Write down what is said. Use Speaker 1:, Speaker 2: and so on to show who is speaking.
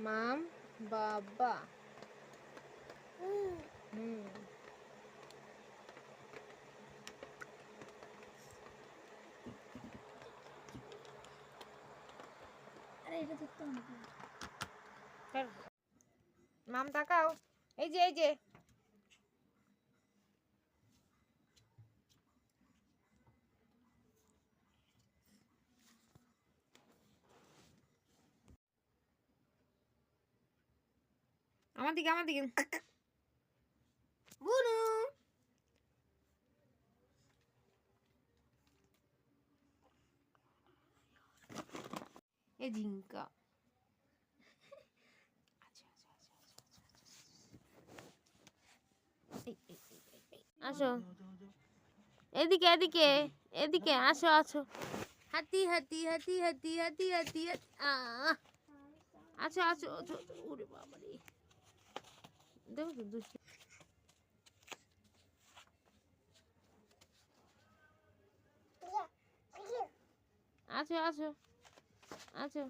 Speaker 1: মাম বাবা।
Speaker 2: আরে এটা দেখতে হবে।
Speaker 1: মাম তাকাও, এই যে এই যে আমার দিকে আমার দিকে। বুনু এ জিঙ্কা। আসো এদিকে এদিকে এদিকে আসো আসো। হাতি হাতি হাতি হাতি হাতি হাতি আচ্ছা আচ্ছা। ওরে বাবা রে, দেখো তো দুষ্টু। আছো আছো আছো।